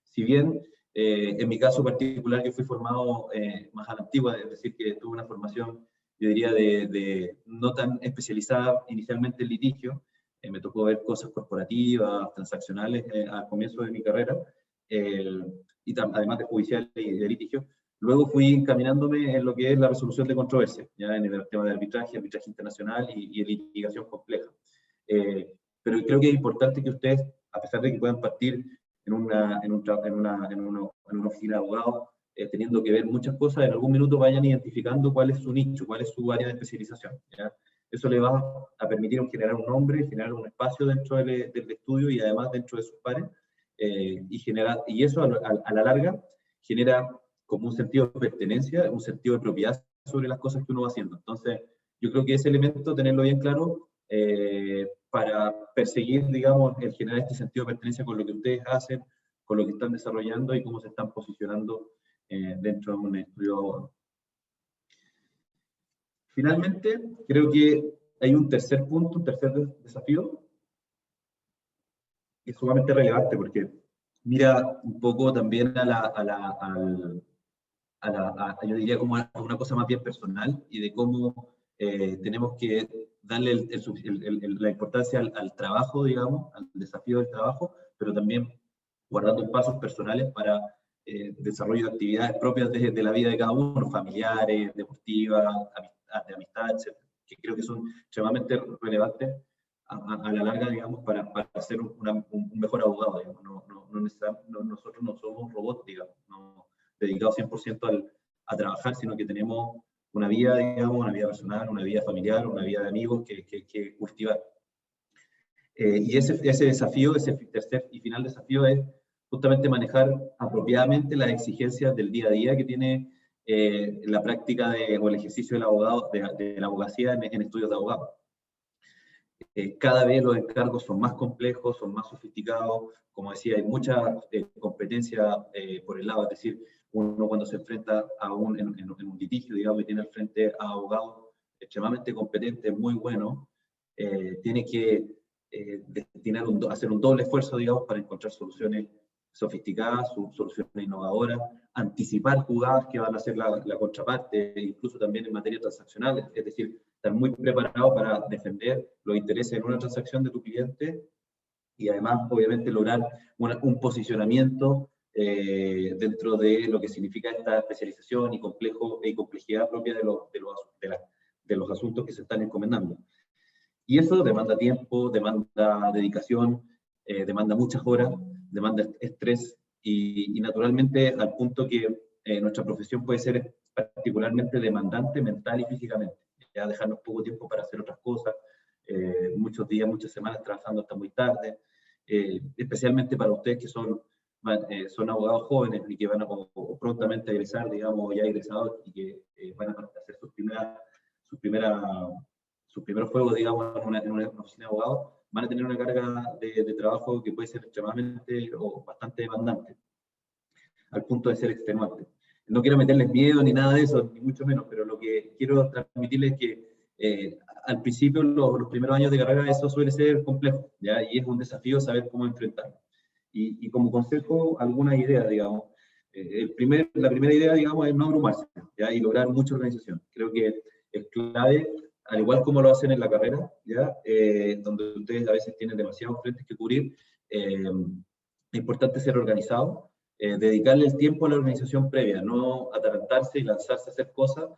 Si bien, en mi caso particular, yo fui formado más a la antigua, es decir, que tuve una formación, yo diría, de no tan especializada inicialmente en litigio, me tocó ver cosas corporativas, transaccionales al comienzo de mi carrera, y además de judicial y de litigio. Luego fui encaminándome en lo que es la resolución de controversias, ya en el tema de arbitraje internacional y litigación compleja. Pero creo que es importante que ustedes, a pesar de que puedan partir en una oficina de abogados, teniendo que ver muchas cosas, en algún minuto vayan identificando cuál es su nicho, cuál es su área de especialización, ¿ya? Eso le va a permitir generar un nombre, generar un espacio dentro del estudio y además dentro de sus pares, y eso a la larga genera como un sentido de pertenencia, un sentido de propiedad sobre las cosas que uno va haciendo. Entonces, yo creo que ese elemento, tenerlo bien claro, para perseguir, digamos, el generar este sentido de pertenencia con lo que ustedes hacen, con lo que están desarrollando y cómo se están posicionando dentro de un estudio de abogado. Finalmente, creo que hay un tercer punto, un tercer desafío, que es sumamente relevante porque mira un poco también yo diría como a una cosa más bien personal y de cómo tenemos que darle la importancia al trabajo, digamos, al desafío del trabajo, pero también guardando espacios personales para desarrollo de actividades propias de la vida de cada uno, familiares, deportivas, de amistad, etc., que creo que son extremadamente relevantes a la larga, digamos, para ser un mejor abogado, digamos. Nosotros no somos robots, digamos, no dedicados 100% a trabajar, sino que tenemos una vida, digamos, una vida personal, una vida familiar, una vida de amigos que cultivar. Y ese desafío, ese tercer y final desafío es justamente manejar apropiadamente las exigencias del día a día que tiene la práctica o el ejercicio del abogado, de la abogacía en estudios de abogado. Cada vez los encargos son más complejos, son más sofisticados, como decía, hay mucha competencia por el lado, es decir, uno cuando se enfrenta en un litigio, digamos, y tiene al frente a abogados extremadamente competentes, muy buenos, tiene que hacer un doble esfuerzo, digamos, para encontrar soluciones sofisticadas, soluciones innovadoras, anticipar jugadas que van a hacer la contraparte, incluso también en materia transaccional, es decir, estar muy preparado para defender los intereses en una transacción de tu cliente y además, obviamente, lograr un posicionamiento dentro de lo que significa esta especialización y complejidad propia de los asuntos que se están encomendando. Y eso demanda tiempo, demanda dedicación, demanda muchas horas, demanda estrés y naturalmente al punto que nuestra profesión puede ser particularmente demandante mental y físicamente. Ya dejarnos poco tiempo para hacer otras cosas, muchos días, muchas semanas trabajando hasta muy tarde, especialmente para ustedes que son abogados jóvenes y que van a prontamente a egresar, digamos, ya egresados y que van a hacer sus primeros juegos, digamos, en una oficina de abogados, van a tener una carga de trabajo que puede ser extremadamente o bastante demandante, al punto de ser extenuante. No quiero meterles miedo ni nada de eso, ni mucho menos, pero lo que quiero transmitirles es que al principio, los primeros años de carrera, eso suele ser complejo, ¿ya? Y es un desafío saber cómo enfrentarlo. Y como consejo, algunas ideas, digamos. La primera idea, digamos, es no abrumarse, ¿ya? Y lograr mucha organización. Creo que es clave, al igual como lo hacen en la carrera, ¿ya? Donde ustedes a veces tienen demasiados frentes que cubrir, es importante ser organizado, dedicarle el tiempo a la organización previa, no atarantarse y lanzarse a hacer cosas,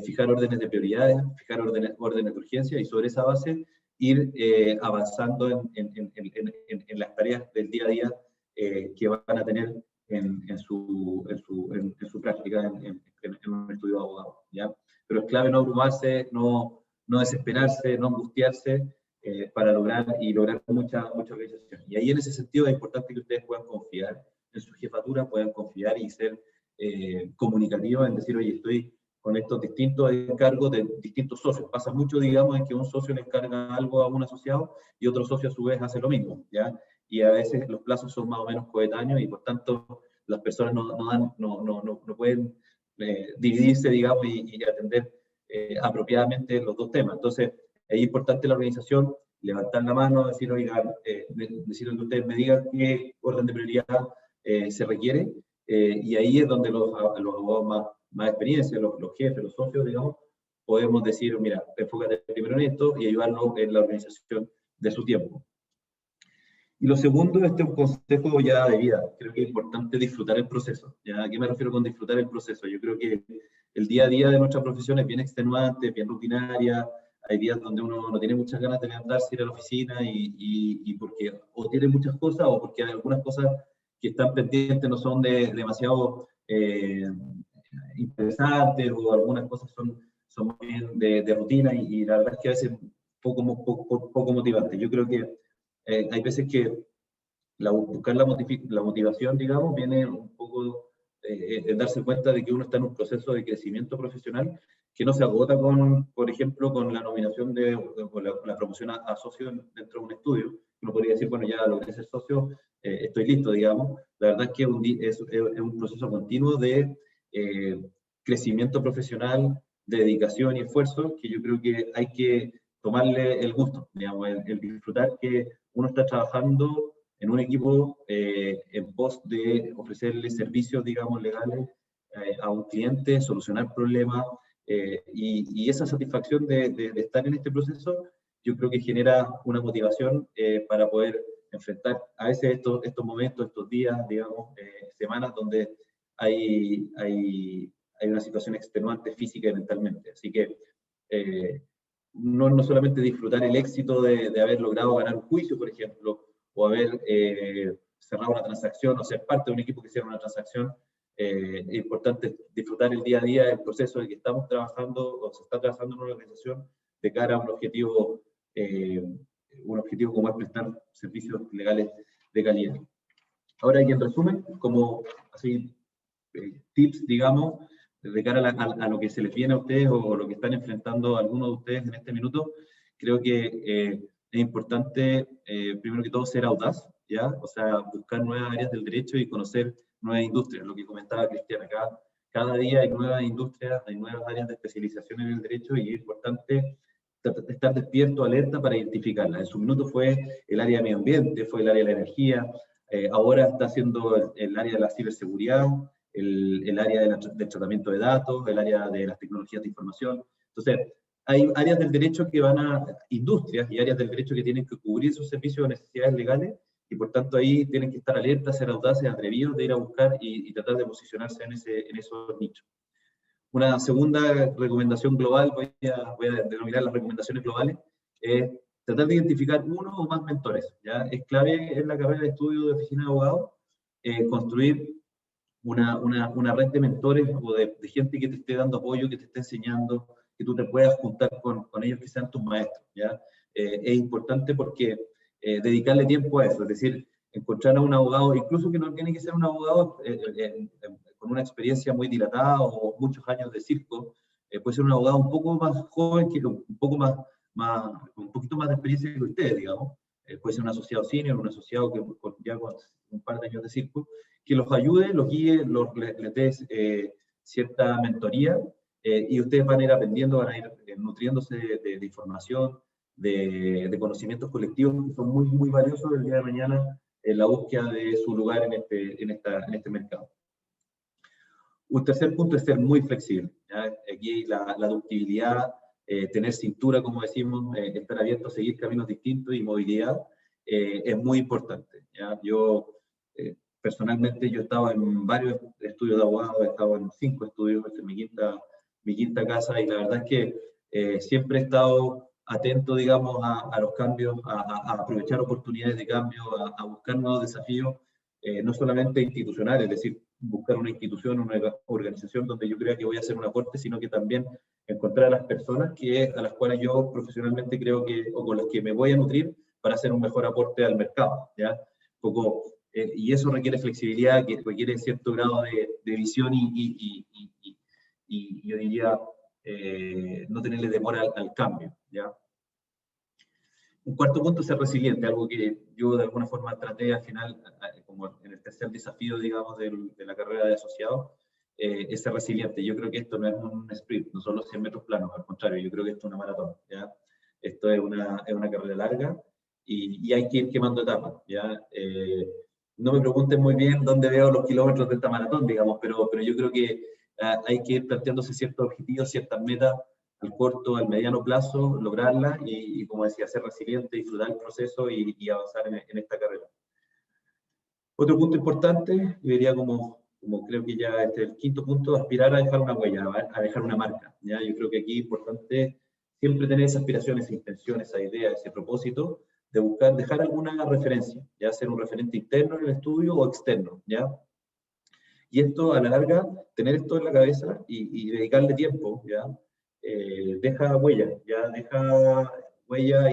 fijar órdenes de prioridades, fijar órdenes de urgencia y sobre esa base ir avanzando en las tareas del día a día que van a tener en su práctica en un estudio de abogado, ¿ya? Pero es clave no abrumarse, no desesperarse, no angustiarse para lograr mucha organización. Y ahí en ese sentido es importante que ustedes puedan confiar en su jefatura, puedan confiar y ser comunicativos en decir, oye, estoy con estos distintos encargos de distintos socios. Pasa mucho, digamos, en que un socio le encarga algo a un asociado y otro socio a su vez hace lo mismo, ¿ya? Y a veces los plazos son más o menos coetáneos y por tanto las personas no pueden dividirse, digamos, y atender apropiadamente los dos temas. Entonces, es importante la organización, levantar la mano, decir, oigan, decirle que ustedes me digan qué orden de prioridad se requiere, y ahí es donde los abogados más experiencia, los jefes, los socios, digamos, podemos decir, mira, enfócate primero en esto y ayudarnos en la organización de su tiempo. Y lo segundo, este es un consejo ya de vida. Creo que es importante disfrutar el proceso. ¿Ya? ¿A qué me refiero con disfrutar el proceso? Yo creo que el día a día de nuestra profesión es bien extenuante, bien rutinaria. Hay días donde uno no tiene muchas ganas de levantarse, ir a la oficina y porque o tiene muchas cosas o porque hay algunas cosas que están pendientes no son demasiado interesantes, o algunas cosas son muy bien de rutina, y la verdad es que a veces poco motivante. Yo creo que hay veces que buscar la motivación, digamos, viene un poco en darse cuenta de que uno está en un proceso de crecimiento profesional que no se agota por ejemplo, con la nominación con la promoción a socio dentro de un estudio. Uno podría decir, bueno, ya logré ser socio, estoy listo, digamos. La verdad es que es un proceso continuo de crecimiento profesional, de dedicación y esfuerzo, que yo creo que hay que tomarle el gusto, digamos, el disfrutar que uno está trabajando en un equipo en pos de ofrecerle servicios, digamos, legales a un cliente, solucionar problemas, y esa satisfacción de estar en este proceso, yo creo que genera una motivación para poder enfrentar a veces estos momentos, estos días, digamos, semanas donde hay una situación extenuante física y mentalmente. Así que no solamente disfrutar el éxito de haber logrado ganar un juicio, por ejemplo, o haber cerrado una transacción, o ser parte de un equipo que cierra una transacción. Es importante disfrutar el día a día, el proceso de que estamos trabajando, o se está trabajando en una organización de cara a un objetivo como es prestar servicios legales de calidad. Ahora, y en resumen, como así tips, digamos, de cara a lo que se les viene a ustedes, o lo que están enfrentando algunos de ustedes en este minuto, creo que es importante, primero que todo, ser audaz, ¿ya? O sea, buscar nuevas áreas del derecho y conocer nuevas industrias, lo que comentaba Cristian acá. Cada día hay nuevas industrias, hay nuevas áreas de especialización en el derecho, y es importante estar despierto, alerta para identificarlas. En su minuto fue el área de medio ambiente, fue el área de la energía, ahora está siendo el área de la ciberseguridad, el área del tratamiento de datos, el área de las tecnologías de información. Entonces, hay áreas del derecho que van a industrias, y áreas del derecho que tienen que cubrir sus servicios o necesidades legales, y por tanto ahí tienen que estar alertas, ser audaces, atrevidos de ir a buscar y tratar de posicionarse en esos nichos. Una segunda recomendación global, voy a denominar las recomendaciones globales, es tratar de identificar uno o más mentores, ¿ya? Es clave en la carrera de estudio de oficina de abogados construir una red de mentores, o de gente que te esté dando apoyo, que te esté enseñando, que tú te puedas juntar con ellos, que sean tus maestros, ¿ya? Es importante porque dedicarle tiempo a eso, es decir, encontrar a un abogado, incluso que no tiene que ser un abogado con una experiencia muy dilatada o muchos años de circo, puede ser un abogado un poco más joven, con un poquito más de experiencia que ustedes, digamos. Puede ser un asociado senior, un asociado ya con un par de años de circo, que los ayude, los guíe, les dé cierta mentoría, y ustedes van a ir aprendiendo, van a ir nutriéndose de información, de conocimientos colectivos que son muy, muy valiosos el día de mañana en la búsqueda de su lugar en este mercado. Un tercer punto es ser muy flexible, ¿ya? Aquí la ductibilidad, tener cintura, como decimos, estar abierto a seguir caminos distintos, y movilidad es muy importante, ¿ya? Personalmente, yo he estado en varios estudios de abogados, he estado en 5 estudios, esta es mi quinta casa, y la verdad es que siempre he estado atento, digamos, a los cambios, a aprovechar oportunidades de cambio, a buscar nuevos desafíos, no solamente institucionales, es decir, buscar una institución, una organización donde yo crea que voy a hacer un aporte, sino que también encontrar a las personas a las cuales yo profesionalmente creo o con las que me voy a nutrir para hacer un mejor aporte al mercado, ¿ya? Y eso requiere flexibilidad, que requiere cierto grado de visión y yo diría no tenerle temor al cambio, ¿ya? Un cuarto punto es ser resiliente, algo que yo de alguna forma traté al final, como en el tercer desafío, digamos, de la carrera de asociado, es ser resiliente. Yo creo que esto no es un sprint, no son los 100 metros planos, al contrario, yo creo que esto es una maratón, ¿ya? Esto es una carrera larga, y hay que ir quemando etapas, ¿ya? No me pregunten muy bien dónde veo los kilómetros de esta maratón, digamos, pero yo creo que hay que ir planteándose ciertos objetivos, ciertas metas, al corto, al mediano plazo, lograrla, y como decía, ser resiliente, disfrutar el proceso y avanzar en esta carrera. Otro punto importante, yo diría como creo que ya este es el quinto punto, aspirar a dejar una huella, a dejar una marca, ¿ya? Yo creo que aquí es importante siempre tener esa aspiración, esa intención, esa idea, ese propósito de buscar, dejar alguna referencia, ya ser un referente interno en el estudio o externo, ¿ya? Y esto, a la larga, tener esto en la cabeza y dedicarle tiempo, ¿ya? Deja huella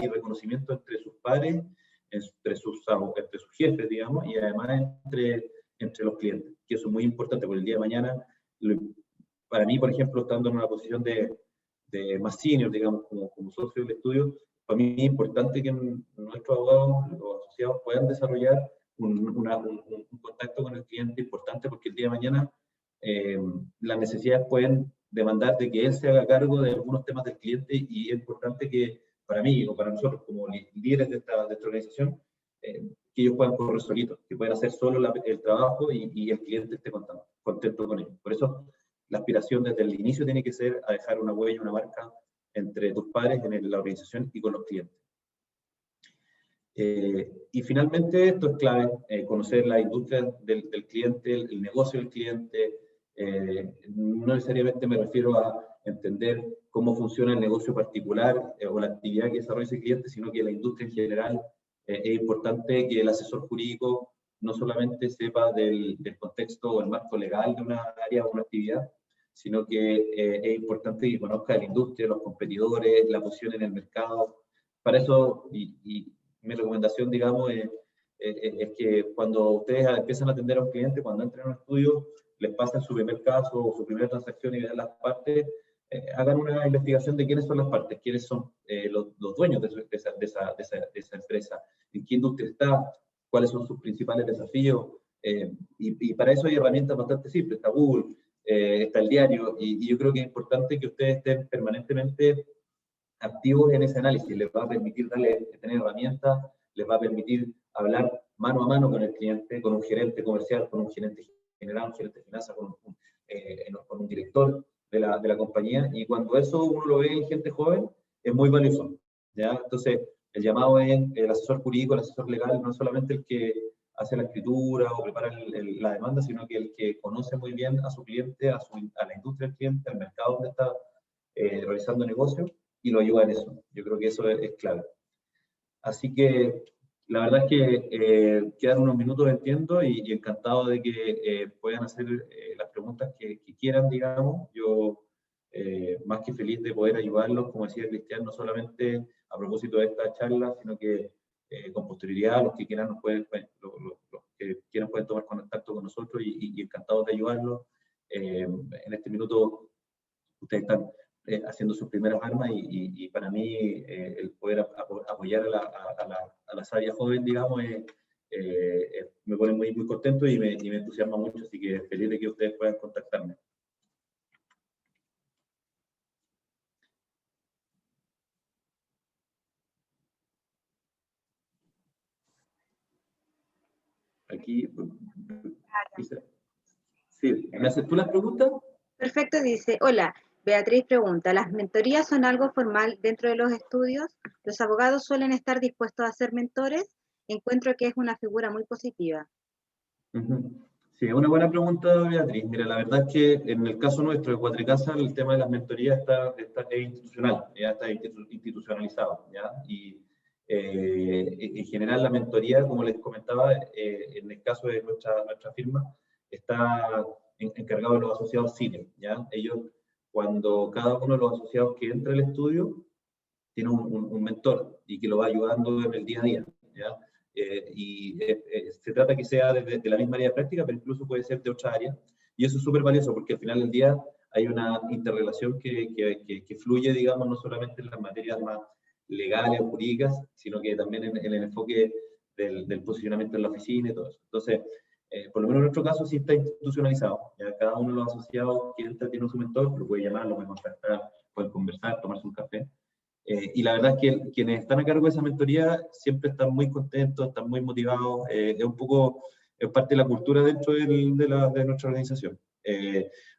y reconocimiento entre sus pares, entre sus jefes, digamos, y además entre los clientes, que eso es muy importante, porque el día de mañana, para mí, por ejemplo, estando en una posición de más senior, digamos, como socio del estudio, para mí es importante que nuestros abogados, los asociados, puedan desarrollar un contacto con el cliente importante, porque el día de mañana las necesidades pueden demandar de que él se haga cargo de algunos temas del cliente, y es importante que para mí o para nosotros como líderes de esta organización, que ellos puedan correr solitos, que puedan hacer solo el trabajo y el cliente esté contento con ello. Por eso la aspiración desde el inicio tiene que ser a dejar una huella, una marca entre tus pares en la organización y con los clientes. Y finalmente, esto es clave, conocer la industria del cliente, el negocio del cliente. No necesariamente me refiero a entender cómo funciona el negocio particular o la actividad que desarrolla ese cliente, sino que la industria en general. Es importante que el asesor jurídico no solamente sepa del contexto o el marco legal de una área o una actividad, sino que es importante que conozca la industria, los competidores, la posición en el mercado. Para eso, y mi recomendación, digamos, es que cuando ustedes empiezan a atender a un cliente, cuando entren a un estudio, les pasen su primer caso o su primera transacción y vean las partes, hagan una investigación de quiénes son las partes, quiénes son los dueños de esa empresa, en qué industria está, cuáles son sus principales desafíos, y para eso hay herramientas bastante simples, está Google, está el diario, y yo creo que es importante que ustedes estén permanentemente activos en ese análisis. Les va a permitir tener herramientas, les va a permitir hablar mano a mano con el cliente, con un gerente comercial, con un gerente general, un gerente de finanzas, con un director de la compañía, y cuando eso uno lo ve en gente joven, es muy valioso, ¿ya? Entonces, el llamado es el asesor jurídico, el asesor legal, no solamente el que hace la escritura o prepara la demanda, sino que el que conoce muy bien a su cliente, a la industria del cliente, al mercado donde está realizando negocios, y lo ayuda en eso. Yo creo que eso es clave. Así que la verdad es que quedan unos minutos, entiendo, y encantado de que puedan hacer las preguntas que quieran, digamos. Yo más que feliz de poder ayudarlos, como decía Cristian, no solamente a propósito de esta charla, sino que con posterioridad, los que quieran los que quieran pueden tomar contacto con nosotros, y encantados de ayudarlos. En este minuto ustedes están haciendo sus primeras armas, y para mí el poder apoyar a la sabia joven, digamos, me pone muy, muy contento y me entusiasma mucho, así que feliz de que ustedes puedan contactarme. Aquí, sí, ¿me haces tú las preguntas? Perfecto, dice, hola, Beatriz pregunta, ¿las mentorías son algo formal dentro de los estudios? ¿Los abogados suelen estar dispuestos a ser mentores? Encuentro que es una figura muy positiva. Sí, es una buena pregunta, Beatriz. Mira, la verdad es que en el caso nuestro de Cuatricasa, el tema de las mentorías está institucional, ya está institucionalizado, ¿ya? Y en general la mentoría, como les comentaba, en el caso de nuestra firma, está encargado de los asociados senior, ¿ya? Ellos, cuando cada uno de los asociados que entra al estudio, tiene un mentor y que lo va ayudando en el día a día, ¿ya? Se trata que sea de la misma área de práctica, pero incluso puede ser de otra área, y eso es súper valioso, porque al final del día hay una interrelación que fluye, digamos, no solamente en las materias más legales o jurídicas, sino que también en el enfoque del posicionamiento en la oficina y todo eso. Entonces, por lo menos en nuestro caso sí está institucionalizado, ¿ya? Cada uno de los asociados que entra tiene su mentor, lo puede llamar, lo puede contactar, pueden conversar, tomarse un café. Y la verdad es que quienes están a cargo de esa mentoría siempre están muy contentos, están muy motivados, es parte de la cultura dentro de nuestra organización.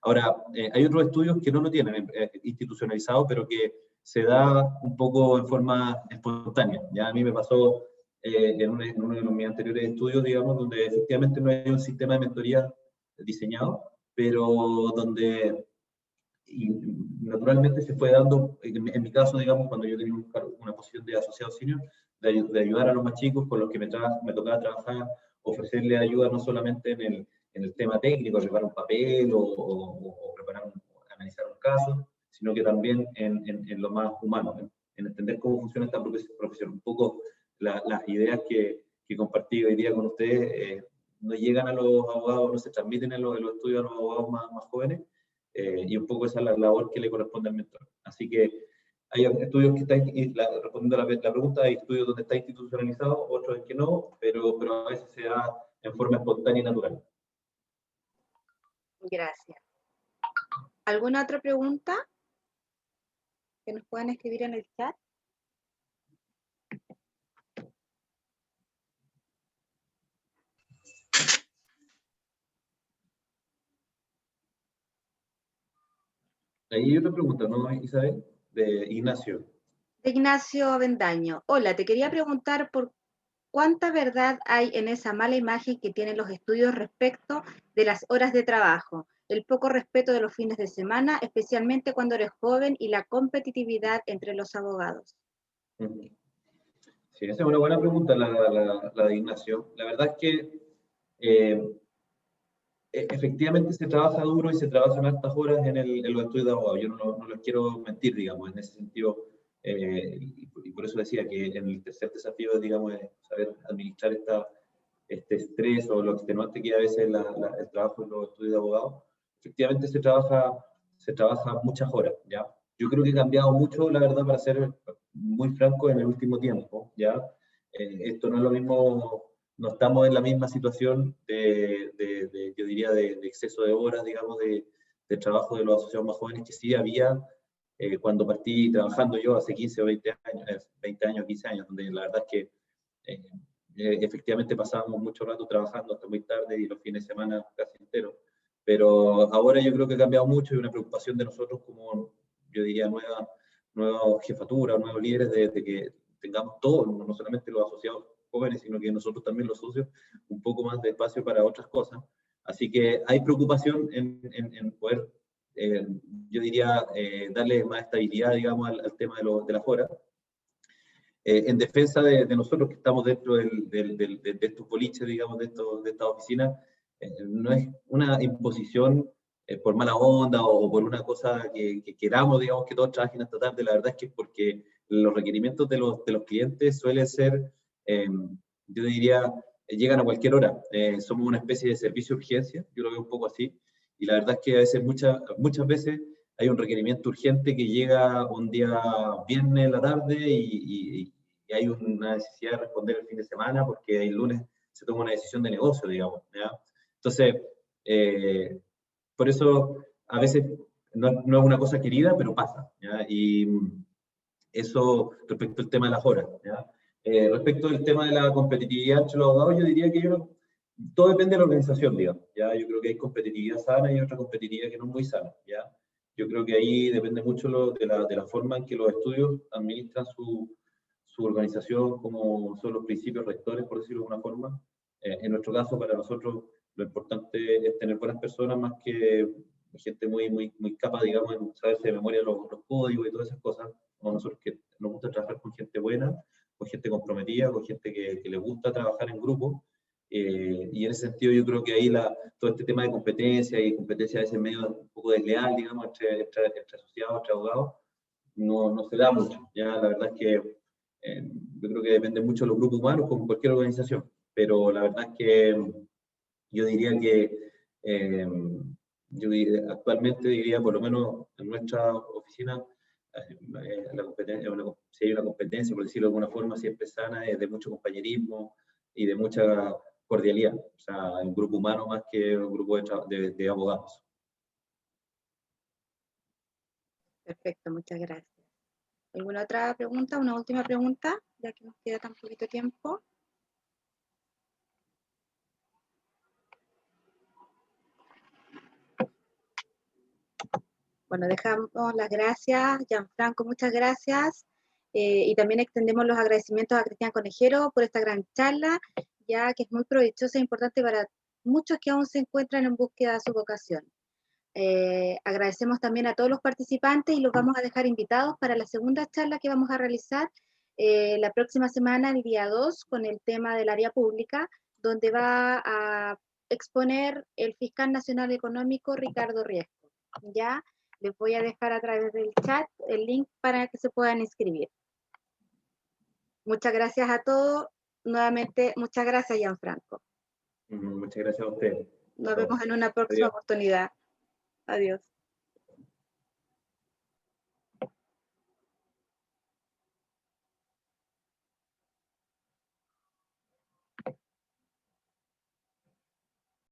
Ahora, hay otros estudios que no lo tienen institucionalizado, pero que se da un poco en forma espontánea. Ya a mí me pasó en uno de mis anteriores estudios, digamos, donde efectivamente no hay un sistema de mentoría diseñado, pero donde y naturalmente se fue dando, en mi caso, digamos, cuando yo tenía una posición de asociado senior, de ayudar a los más chicos con los que me tocaba trabajar, ofrecerles ayuda no solamente en el tema técnico, preparar un papel o analizar un caso, sino que también en lo más humano, en entender cómo funciona esta profesión. Un poco las ideas que compartí hoy día con ustedes no llegan a los abogados, no se transmiten en los estudios a los abogados más jóvenes, y un poco esa es la labor que le corresponde al mentor. Así que hay estudios que están, respondiendo a la pregunta, hay estudios donde está institucionalizado, otros en que no, pero a veces se da en forma espontánea y natural. Gracias. ¿Alguna otra pregunta que nos puedan escribir en el chat? Ahí hay otra pregunta, ¿no, Isabel? De Ignacio. De Ignacio Avendaño. Hola, te quería preguntar por cuánta verdad hay en esa mala imagen que tienen los estudios respecto de las horas de trabajo, el poco respeto de los fines de semana, especialmente cuando eres joven, y la competitividad entre los abogados. Sí, esa es una buena pregunta, la de Ignacio. La verdad es que efectivamente se trabaja duro y se trabajan altas horas en los estudios de abogado. Yo no les quiero mentir, digamos, en ese sentido. Y por eso decía que en el tercer desafío, digamos, es saber administrar este estrés o lo extenuante que a veces el trabajo en los estudios de abogado. Efectivamente se trabaja muchas horas, ¿ya? Yo creo que ha cambiado mucho, la verdad, para ser muy franco, en el último tiempo, ¿ya? Esto no es lo mismo, no estamos en la misma situación yo diría, de exceso de horas, digamos, de trabajo de los asociados más jóvenes que sí había cuando partí trabajando yo hace 15 o 20 años, 15 años, donde la verdad es que efectivamente pasábamos mucho rato trabajando hasta muy tarde y los fines de semana casi enteros. Pero ahora yo creo que ha cambiado mucho y una preocupación de nosotros como, yo diría, nueva jefatura, nuevos líderes, de que tengamos todos, no solamente los asociados jóvenes, sino que nosotros también los socios, un poco más de espacio para otras cosas. Así que hay preocupación en poder, yo diría, darle más estabilidad, digamos, al tema de las horas. En defensa de nosotros que estamos dentro de estos boliches, digamos, de esta oficina, no es una imposición por mala onda o por una cosa que queramos, digamos, que todos trabajen hasta tarde. La verdad es que es porque los requerimientos de los clientes suelen ser, yo diría, llegan a cualquier hora. Somos una especie de servicio de urgencia, yo lo veo un poco así, y la verdad es que a veces, muchas veces hay un requerimiento urgente que llega un día viernes en la tarde y hay una necesidad de responder el fin de semana porque el lunes se toma una decisión de negocio, digamos, ¿ya? Entonces, por eso a veces no es una cosa querida, pero pasa, ¿ya? Y eso respecto al tema de las horas, ¿ya? Respecto al tema de la competitividad entre los abogados, yo diría que todo depende de la organización, digamos, ¿ya? Yo creo que hay competitividad sana y otra competitividad que no es muy sana, ¿ya? Yo creo que ahí depende mucho de la forma en que los estudios administran su organización, como son los principios rectores, por decirlo de alguna forma. En nuestro caso, para nosotros, lo importante es tener buenas personas más que gente muy capaz, digamos, en saberse de memoria los códigos y todas esas cosas. Como nosotros que nos gusta trabajar con gente buena, con gente comprometida, con gente que le gusta trabajar en grupo. Y en ese sentido yo creo que ahí todo este tema de competencia y competencia a veces medio un poco desleal, digamos, entre asociados, entre abogados, no se da mucho. Ya la verdad es que yo creo que depende mucho de los grupos humanos, como cualquier organización, pero la verdad es que yo diría que actualmente diría, por lo menos en nuestra oficina, si hay una competencia, por decirlo de alguna forma, siempre sana, es de mucho compañerismo y de mucha cordialidad, o sea, un grupo humano más que un grupo de abogados. Perfecto, muchas gracias. ¿Alguna otra pregunta? ¿Una última pregunta? Ya que nos queda tan poquito tiempo. Bueno, dejamos las gracias. Gianfranco, muchas gracias. Y también extendemos los agradecimientos a Cristian Conejero por esta gran charla, ya que es muy provechosa e importante para muchos que aún se encuentran en búsqueda de su vocación. Agradecemos también a todos los participantes y los vamos a dejar invitados para la segunda charla que vamos a realizar la próxima semana, el día 2, con el tema del área pública, donde va a exponer el fiscal nacional económico Ricardo Riesco. Ya les voy a dejar a través del chat el link para que se puedan inscribir. Muchas gracias a todos. Nuevamente, muchas gracias, Gianfranco. Muchas gracias a usted. Nos vemos en una próxima oportunidad. Adiós.